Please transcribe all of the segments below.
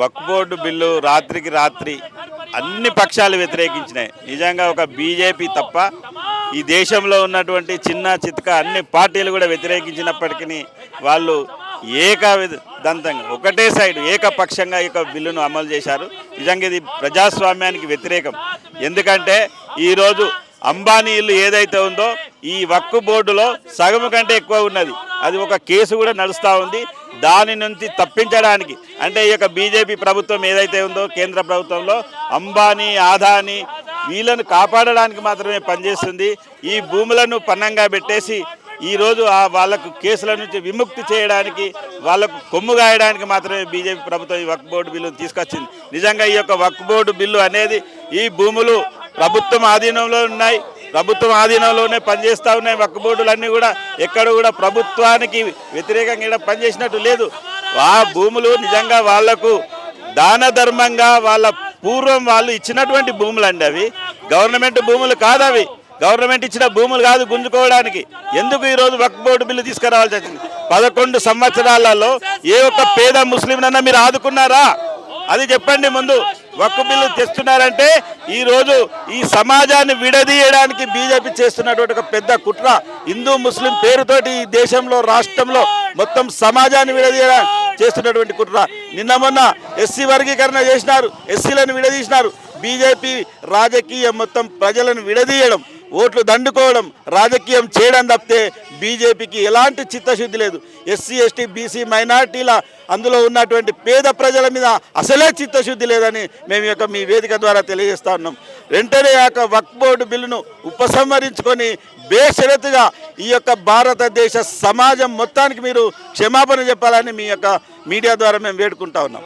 వక్ఫ్ board bill రాత్రికి రాత్రి అన్ని పక్షాలు వ్యతిరేకించినాయి. నిజంగా ఒక బీజేపీ తప్ప ఈ దేశంలో ఉన్నటువంటి చిన్న చితక అన్ని పార్టీలు కూడా వ్యతిరేకించినప్పటికీ వాళ్ళు ఏకదంతంగా ఒకటే సైడ్ ఏకపక్షంగా ఈ బిల్లును అమలు చేశారు. నిజంగా ఇది ప్రజాస్వామ్యానికి వ్యతిరేకం. ఎందుకంటే ఈరోజు అంబానీ ఇల్లు ఏదైతే ఉందో ఈ వక్ఫ్ బోర్డులో సగం కంటే ఎక్కువ ఉన్నది. అది ఒక కేసు కూడా నడుస్తూ ఉంది. దాని నుంచి తప్పించడానికి అంటే ఈ యొక్క బీజేపీ ప్రభుత్వం ఏదైతే ఉందో కేంద్ర ప్రభుత్వంలో అంబానీ అదానీ వీళ్ళను కాపాడడానికి మాత్రమే పనిచేస్తుంది. ఈ భూములను పన్నంగా పెట్టేసి ఈరోజు వాళ్ళకు కేసుల నుంచి విముక్తి చేయడానికి వాళ్ళకు కొమ్ము గాయడానికి మాత్రమే బీజేపీ ప్రభుత్వం ఈ వక్ఫ్ బోర్డు బిల్లును తీసుకొచ్చింది. నిజంగా ఈ యొక్క వక్ఫ్ బోర్డు బిల్లు అనేది ఈ భూములు ప్రభుత్వం ఆధీనంలో ఉన్నాయి, ప్రభుత్వం ఆధీనంలోనే పనిచేస్తూ ఉన్నాయి. వక్ఫ్ బోర్డులన్నీ కూడా ఎక్కడ కూడా ప్రభుత్వానికి వ్యతిరేకంగా పనిచేసినట్టు లేదు. ఆ భూములు నిజంగా వాళ్లకు దాన ధర్మంగా వాళ్ళ పూర్వం వాళ్ళు ఇచ్చినటువంటి భూములు అండి. అవి గవర్నమెంట్ భూములు కాదు, అవి గవర్నమెంట్ ఇచ్చిన భూములు కాదు గుంజుకోవడానికి. ఎందుకు ఈరోజు వక్ఫ్ బోర్డు బిల్లు తీసుకురావాల్సి వచ్చింది? 11 సంవత్సరాలలో ఏ ఒక్క పేద ముస్లింనన్నా మీరు ఆదుకున్నారా? అది చెప్పండి. ముందు వక్ఫ్ బిల్లు తెస్తున్నారంటే ఈరోజు ఈ సమాజాన్ని విడదీయడానికి బీజేపీ చేస్తున్నటువంటి ఒక పెద్ద కుట్ర. హిందూ ముస్లిం పేరుతోటి ఈ దేశంలో రాష్ట్రంలో మొత్తం సమాజాన్ని విడదీయడానికి చేస్తున్నటువంటి కుట్ర. నిన్న మొన్న ఎస్సీ వర్గీకరణ చేసినారు, ఎస్సీలను విడదీసినారు. బీజేపీ రాజకీయం మొత్తం ప్రజలను విడదీయడం, ఓట్లు దండుకోవడం, రాజకీయం చేయడం తప్పితే బీజేపీకి ఎలాంటి చిత్తశుద్ధి లేదు. ఎస్సీ ఎస్టీ బీసీ మైనార్టీల అందులో ఉన్నటువంటి పేద ప్రజల మీద అసలే చిత్తశుద్ధి లేదని మేము మీ వేదిక ద్వారా తెలియజేస్తా ఉన్నాం. వెంటనే వక్ఫ్ బోర్డు బిల్లును ఉపసంహరించుకొని బేషరతుగా ఈ యొక్క భారతదేశ సమాజం మొత్తానికి మీరు క్షమాపణ చెప్పాలని మీ యొక్క మీడియా ద్వారా మేము వేడుకుంటా ఉన్నాం.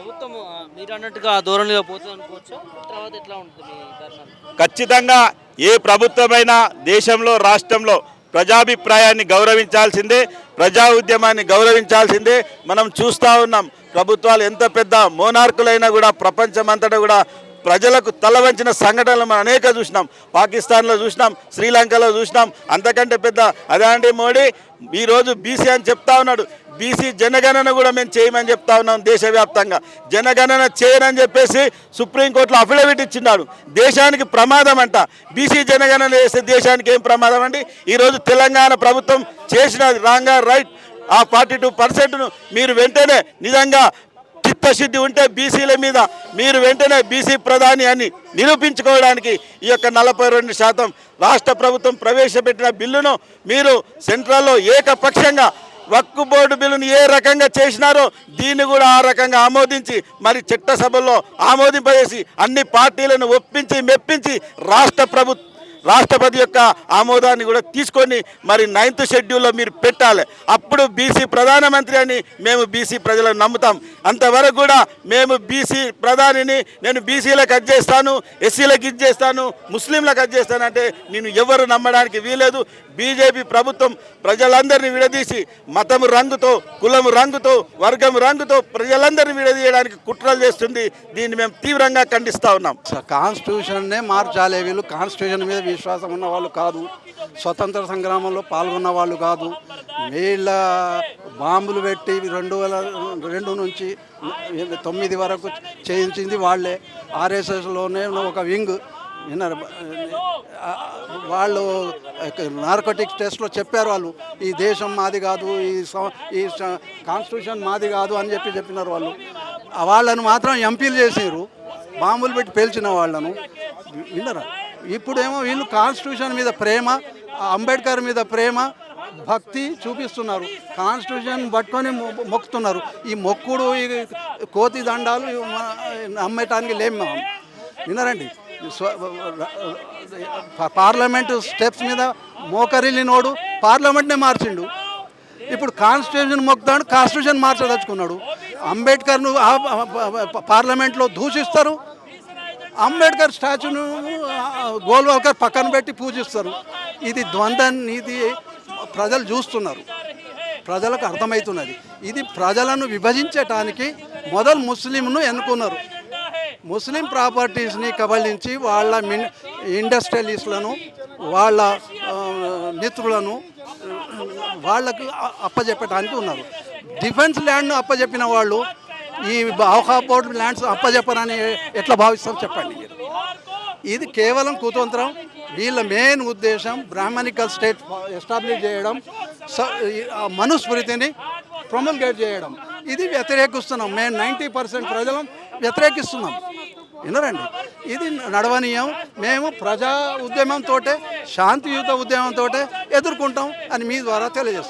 ఖచ్చితంగా ఏ ప్రభుత్వమైనా దేశంలో రాష్ట్రంలో ప్రజాభిప్రాయాన్ని గౌరవించాల్సిందే, ప్రజా ఉద్యమాన్ని గౌరవించాల్సిందే. మనం చూస్తూ ఉన్నాం ప్రభుత్వాలు ఎంత పెద్ద మోనార్కులైనా కూడా ప్రపంచమంతటా కూడా ప్రజలకు తలవంచిన సంఘటనలు మనం అనేక చూసినాం. పాకిస్తాన్లో చూసినాం, శ్రీలంకలో చూసినాం. అంతకంటే పెద్ద అదాంటి మోడీ ఈరోజు బీసీ అని చెప్తా ఉన్నాడు. బీసీ జనగణన కూడా మేము చేయమని చెప్తా ఉన్నాం. దేశవ్యాప్తంగా జనగణన చేయనని చెప్పేసి సుప్రీంకోర్టులో అఫిడవిట్ ఇచ్చినాడు. దేశానికి ప్రమాదం అంట. బీసీ జనగణన చేస్తే దేశానికి ఏం ప్రమాదం అండి? ఈరోజు తెలంగాణ ప్రభుత్వం చేసినది రాంగా రైట్. ఆ 42%ను మీరు వెంటనే నిజంగా చిత్తశుద్ధి ఉంటే బీసీల మీద మీరు వెంటనే బీసీ ప్రధాని అని నిరూపించుకోవడానికి ఈ యొక్క 42% రాష్ట్ర ప్రభుత్వం ప్రవేశపెట్టిన బిల్లును మీరు సెంట్రల్లో ఏకపక్షంగా వక్ఫ్ బోర్డు బిల్లును ఏ రకంగా చేసినారో దీన్ని కూడా ఆ రకంగా ఆమోదించి మరి చట్టసభల్లో ఆమోదింపజేసి అన్ని పార్టీలను ఒప్పించి మెప్పించి రాష్ట్రపతి యొక్క ఆమోదాన్ని కూడా తీసుకొని మరి 9th షెడ్యూల్లో మీరు పెట్టాలి. అప్పుడు బీసీ ప్రధానమంత్రి అని మేము బీసీ ప్రజలను నమ్ముతాం. అంతవరకు కూడా మేము బీసీ ప్రధానిని, నేను బీసీలకు అది చేస్తాను, ఎస్సీలకు ఇది చేస్తాను, ముస్లింలకు అది చేస్తాను అంటే నేను ఎవరు నమ్మడానికి వీలేదు. బీజేపీ ప్రభుత్వం ప్రజలందరినీ విడదీసి మతము రంగుతో, కులము రంగుతో, వర్గం రంగుతో ప్రజలందరినీ విడదీయడానికి కుట్రలు చేస్తుంది. దీన్ని మేము తీవ్రంగా ఖండిస్తూ ఉన్నాం. కాన్స్టిట్యూషన్నే మార్చాలి. వీళ్ళు కాన్స్టిట్యూషన్ మీద విశ్వాసం ఉన్న వాళ్ళు కాదు, స్వతంత్ర సంగ్రామంలో పాల్గొన్న వాళ్ళు కాదు. వీళ్ళ బాంబులు పెట్టి 2002 నుంచి 9 వరకు చేయించింది వాళ్ళే. ఆర్ఎస్ఎస్లోనే ఒక వింగ్ విన్నారు. వాళ్ళు నార్కోటిక్స్ టెస్ట్లో చెప్పారు వాళ్ళు ఈ దేశం మాది కాదు, ఈ కాన్స్టిట్యూషన్ మాది కాదు అని చెప్పినారు వాళ్ళు. వాళ్ళను మాత్రం ఎంపీలు చేసారు, బాంబులు పెట్టి పేల్చిన వాళ్ళను విన్నరా. ఇప్పుడేమో వీళ్ళు కాన్స్టిట్యూషన్ మీద ప్రేమ, అంబేద్కర్ మీద ప్రేమ, భక్తి చూపిస్తున్నారు. కాన్స్టిట్యూషన్ పట్టుకొని మొక్కుతున్నారు. ఈ మొక్కుడు, ఈ కోతి దండాలు నమ్మటానికి లేము విన్నారండి. పార్లమెంటు స్టెప్స్ మీద మోకరిల్లినోడు పార్లమెంట్నే మార్చిండు. ఇప్పుడు కాన్స్టిట్యూషన్ మొక్కుతాడు, కాన్స్టిట్యూషన్ మార్చదలుచుకున్నాడు. అంబేద్కర్ను పార్లమెంట్లో దూషిస్తారు, అంబేద్కర్ స్టాచ్యూను గోల్వాల్కర్ పక్కన పెట్టి పూజిస్తారు. ఇది ద్వంద్వ నీతి ప్రజలు చూస్తున్నారు, ప్రజలకు అర్థమవుతున్నది. ఇది ప్రజలను విభజించటానికి మొదలు ముస్లింను ఎన్నుకున్నారు. ముస్లిం ప్రాపర్టీస్ని కబళించి వాళ్ళ ఇండస్ట్రియలిస్టులను, వాళ్ళ మిత్రులను వాళ్ళకు అప్పచెప్పటానికి ఉన్నారు. డిఫెన్స్ ల్యాండ్ను అప్పచెప్పిన వాళ్ళు ఈ బోర్డ్ ల్యాండ్స్ అప్పజెప్పరని ఎట్లా భావిస్తాం చెప్పండి మీరు. ఇది కేవలం కుతంత్రం. వీళ్ళ మెయిన్ ఉద్దేశం బ్రాహ్మణికల్ స్టేట్ ఎస్టాబ్లిష్ చేయడం, మనుస్మృతిని ప్రొమల్గేట్ చేయడం. ఇది వ్యతిరేకిస్తున్నాం. మేము 90% ప్రజలం వ్యతిరేకిస్తున్నాం. వినరండి, ఇది నడవనీయం. మేము ప్రజా ఉద్యమంతో, శాంతియుత ఉద్యమంతో ఎదుర్కొంటాం అని మీ ద్వారా తెలియజేస్తాం.